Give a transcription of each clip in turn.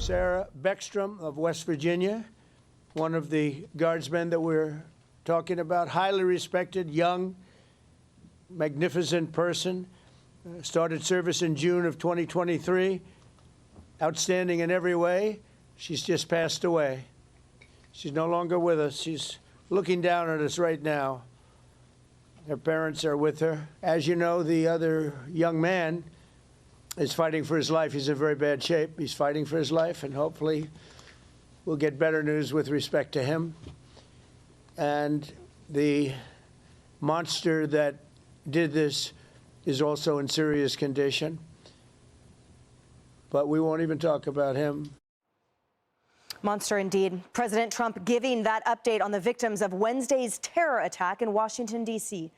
Sarah Beckstrom of West Virginia, one of the guardsmen that we're talking about, highly respected, young, magnificent person, started service in June of 2023, outstanding in every way. She's just passed away. She's no longer with us. She's looking down at us right now. Her parents are with her. As you know, the other young man is fighting for his life. He's in very bad shape. He's fighting for his life, and hopefully we'll get better news with respect to him. And the monster that did this is also in serious condition. But we won't even talk about him. Monster indeed. President Trump giving that update on the victims of Wednesday's terror attack in Washington, D.C.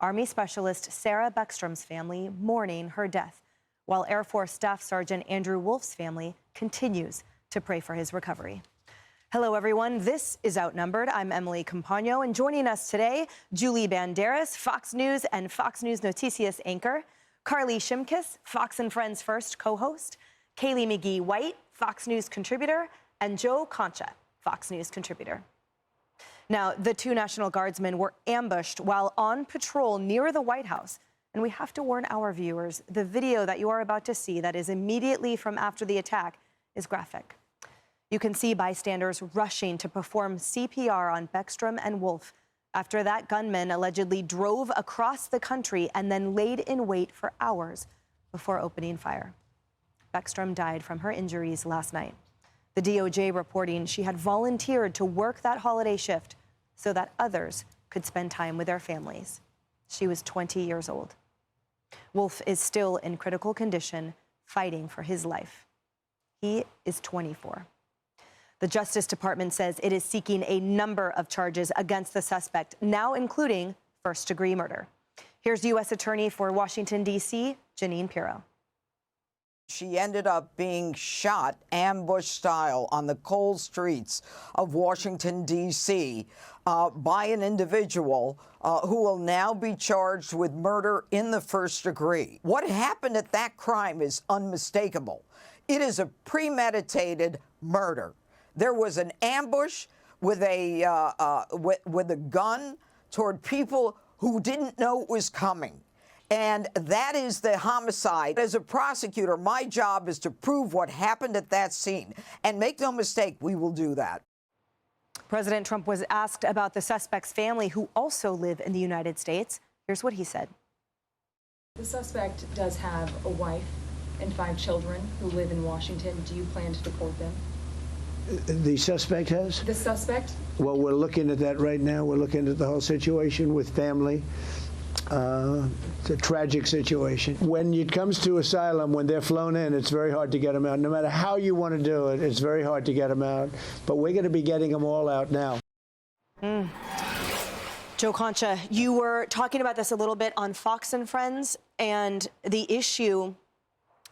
Army Specialist Sarah Beckstrom's family mourning her death, while Air Force Staff Sergeant Andrew Wolfe's family continues to pray for his recovery. Hello, everyone. This is Outnumbered. I'm Emily Compagno, and joining us today, Julie Banderas, Fox News and Fox News Noticias anchor, Carly Shimkus, Fox and Friends First co-host, Kaylee McGee-White, Fox News contributor, and Joe Concha, Fox News contributor. Now, the two National Guardsmen were ambushed while on patrol near the White House. And we have to warn our viewers, the video that you are about to see that is immediately from after the attack is graphic. You can see bystanders rushing to perform CPR on Beckstrom and Wolfe after that gunman allegedly drove across the country and then laid in wait for hours before opening fire. Beckstrom died from her injuries last night. The DOJ reporting she had volunteered to work that holiday shift so that others could spend time with their families. She was 20 years old. Wolfe is still in critical condition, fighting for his life. He is 24. The Justice Department says it is seeking a number of charges against the suspect, now including first-degree murder. Here's U.S. Attorney for Washington, D.C., Jeanine Pirro. She ended up being shot ambush-style on the cold streets of Washington, D.C. By an individual who will now be charged with murder in the first degree. What happened at that crime is unmistakable. It is a premeditated murder. There was an ambush with a gun toward people who didn't know it was coming. And that is the homicide. As a prosecutor, my job is to prove what happened at that scene. And make no mistake, we will do that. President Trump was asked about the suspect's family, who also live in the United States. Here's what he said. The suspect does have a wife and 5 children who live in Washington. Do you plan to deport them? The suspect has? The suspect? Well, we're looking at that right now. We're looking at the whole situation with family. It's a tragic situation. When it comes to asylum, when they're flown in, it's very hard to get them out. No matter how you want to do it, it's very hard to get them out. But we're going to be getting them all out now. Joe Concha, you were talking about this a little bit on Fox and Friends, and the issue,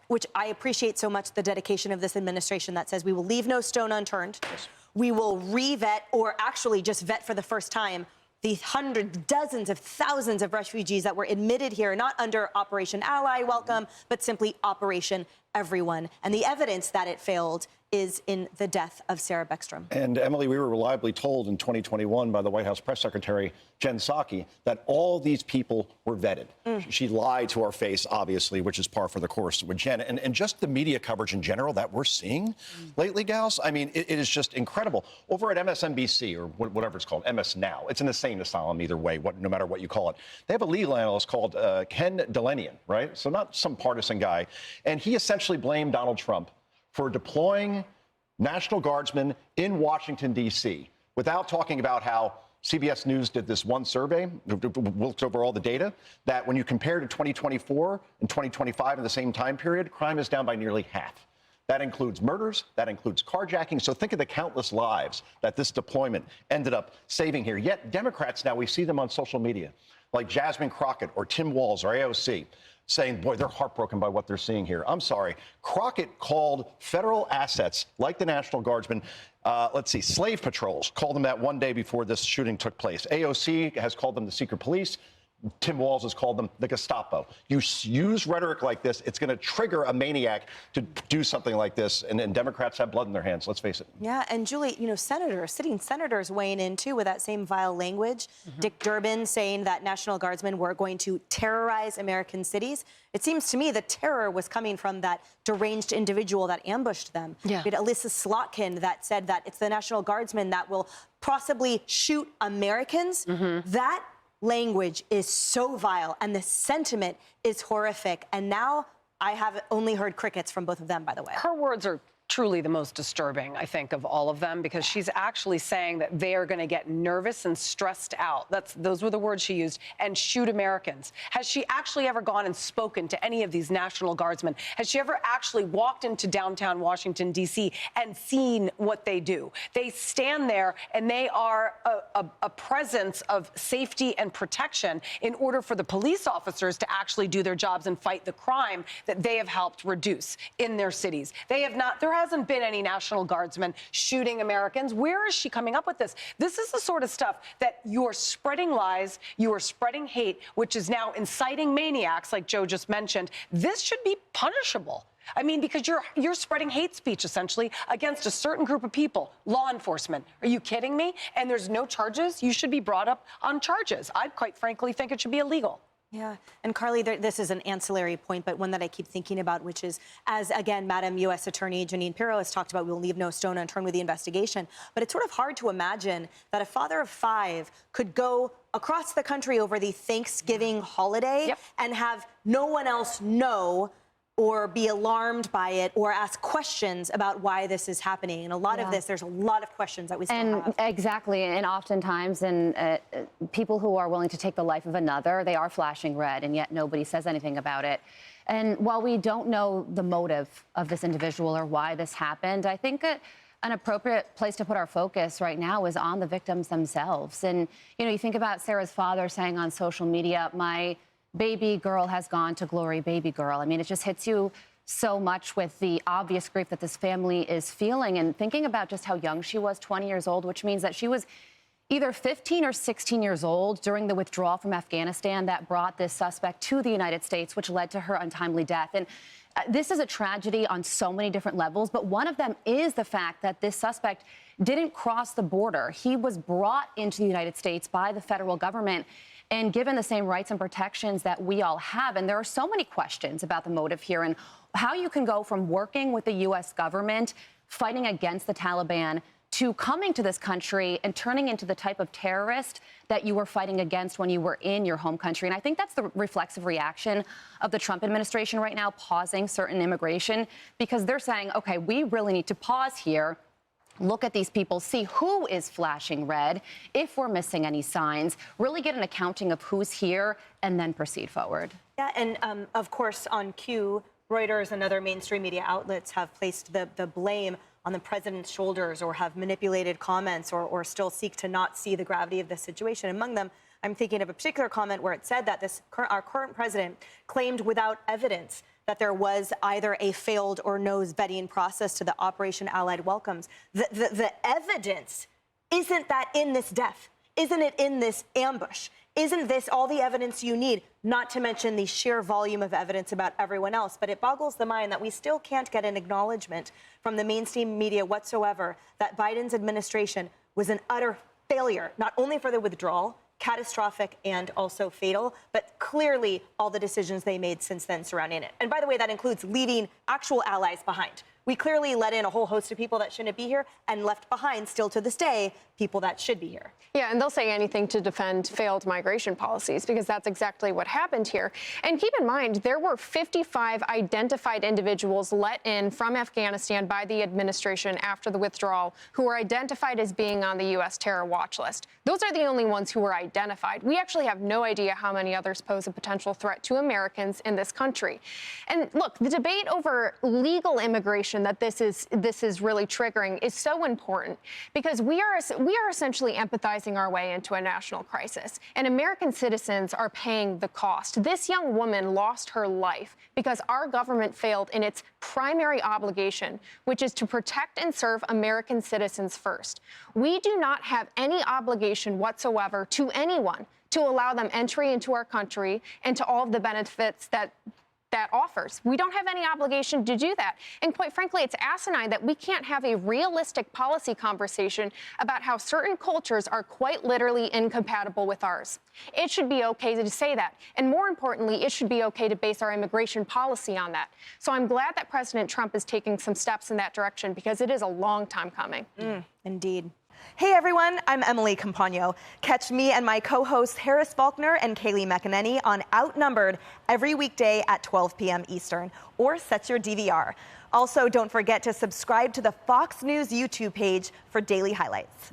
which I appreciate so much, the dedication of this administration that says we will leave no stone unturned. Yes. We will re-vet, or actually just vet for the first time, the hundreds, dozens of thousands of refugees that were admitted here, not under Operation Ally Welcome, but simply Operation Everyone. And the evidence that it failed is in the death of Sarah Beckstrom. And Emily, we were reliably told in 2021 by the White House press secretary, Jen Psaki, that all these people were vetted. She lied to our face, obviously, which is par for the course with Jen. And just the media coverage in general that we're seeing lately, gals, I mean, it is just incredible. Over at MSNBC, or whatever it's called, MS Now, it's an insane asylum either way, no matter what you call it. They have a legal analyst called Ken Delenian, right? So not some partisan guy. And he essentially blamed Donald Trump for deploying National Guardsmen in Washington, D.C., without talking about how CBS News did this one survey, looked over all the data, that when you compare to 2024 and 2025 in the same time period, crime is down by nearly half. That includes murders, that includes carjacking. So think of the countless lives that this deployment ended up saving here. Yet Democrats now, we see them on social media, like Jasmine Crockett or Tim Walz or AOC, saying, boy, they're heartbroken by what they're seeing here. I'm sorry. Crockett called federal assets like the National Guardsmen, slave patrols, called them that one day before this shooting took place. AOC has called them the secret police. Tim Walz has called them the Gestapo. You use rhetoric like this, it's going to trigger a maniac to do something like this. And Democrats have blood in their hands, let's face it. Yeah, and Julie, sitting senators weighing in, too, with that same vile language. Dick Durbin saying that National Guardsmen were going to terrorize American cities. It seems to me the terror was coming from that deranged individual that ambushed them. Yeah. We had Alyssa Slotkin that said that it's the National Guardsmen that will possibly shoot Americans. That language is so vile, and the sentiment is horrific. And now I have only heard crickets from both of them, by the way. Her words are truly the most disturbing, I think, of all of them, because she's actually saying that they are going to get nervous and stressed out. Those were the words she used, and shoot Americans. Has she actually ever gone and spoken to any of these National Guardsmen? Has she ever actually walked into downtown Washington, D.C. and seen what they do? They stand there and they are a presence of safety and protection in order for the police officers to actually do their jobs and fight the crime that they have helped reduce in their cities. They have not, there hasn't been any National Guardsmen shooting Americans. Where is she coming up with this? This is the sort of stuff that you are spreading lies, you are spreading hate, which is now inciting maniacs, like Joe just mentioned. This should be punishable. I mean, because you're spreading hate speech, essentially, against a certain group of people, law enforcement. Are you kidding me? And there's no charges? You should be brought up on charges. I quite frankly think it should be illegal. Yeah. And Carly, this is an ancillary point, but one that I keep thinking about, which is, as again, Madam U.S. Attorney Jeanine Pirro has talked about, we'll leave no stone unturned with the investigation. But it's sort of hard to imagine that a father of 5 could go across the country over the Thanksgiving holiday and have no one else know or be alarmed by it or ask questions about why this is happening. And a lot of this, there's a lot of questions that we still have. Exactly. And oftentimes, people who are willing to take the life of another, they are flashing red, and yet nobody says anything about it. And while we don't know the motive of this individual or why this happened, I think an appropriate place to put our focus right now is on the victims themselves. And, you think about Sarah's father saying on social media, my baby girl has gone to glory, baby girl. I mean, it just hits you so much with the obvious grief that this family is feeling, and thinking about just how young she was, 20 years old, which means that she was either 15 or 16 years old during the withdrawal from Afghanistan that brought this suspect to the United States, which led to her untimely death. And this is a tragedy on so many different levels, but one of them is the fact that this suspect didn't cross the border. He was brought into the United States by the federal government and given the same rights and protections that we all have. And there are so many questions about the motive here and how you can go from working with the U.S. government, fighting against the Taliban, to coming to this country and turning into the type of terrorist that you were fighting against when you were in your home country. And I think that's the reflexive reaction of the Trump administration right now, pausing certain immigration, because they're saying, okay, we really need to pause here, look at these people, see who is flashing red, if we're missing any signs, really get an accounting of who's here, and then proceed forward. Yeah, and of course, on cue, Reuters and other mainstream media outlets have placed the blame on the president's shoulders, or have manipulated comments, or still seek to not see the gravity of the situation. Among them, I'm thinking of a particular comment where it said that our current president claimed without evidence that there was either a failed or nose vetting process to the Operation Allied Welcomes. The evidence, isn't that in this death? Isn't it in this ambush? Isn't this all the evidence you need, not to mention the sheer volume of evidence about everyone else? But it boggles the mind that we still can't get an acknowledgement from the mainstream media whatsoever that Biden's administration was an utter failure, not only for the withdrawal, catastrophic and also fatal, but clearly all the decisions they made since then surrounding it. And by the way, that includes leaving actual allies behind. We clearly let in a whole host of people that shouldn't be here, and left behind, still to this day, people that should be here. Yeah, and they'll say anything to defend failed migration policies, because that's exactly what happened here. And keep in mind, there were 55 identified individuals let in from Afghanistan by the administration after the withdrawal who were identified as being on the U.S. terror watch list. Those are the only ones who were identified. We actually have no idea how many others pose a potential threat to Americans in this country. And look, the debate over legal immigration that this is really triggering is so important, because we are essentially empathizing our way into a national crisis, and American citizens are paying the cost. This young woman lost her life because our government failed in its primary obligation, which is to protect and serve American citizens first. We do not have any obligation whatsoever to anyone to allow them entry into our country and to all of the benefits that offers. We don't have any obligation to do that. And quite frankly, it's asinine that we can't have a realistic policy conversation about how certain cultures are quite literally incompatible with ours. It should be okay to say that. And more importantly, it should be okay to base our immigration policy on that. So I'm glad that President Trump is taking some steps in that direction, because it is a long time coming. Indeed. Hey everyone, I'm Emily Campagno. Catch me and my co-hosts Harris Faulkner and Kaylee McEnany on Outnumbered every weekday at 12 p.m. Eastern, or set your DVR. Also, don't forget to subscribe to the Fox News YouTube page for daily highlights.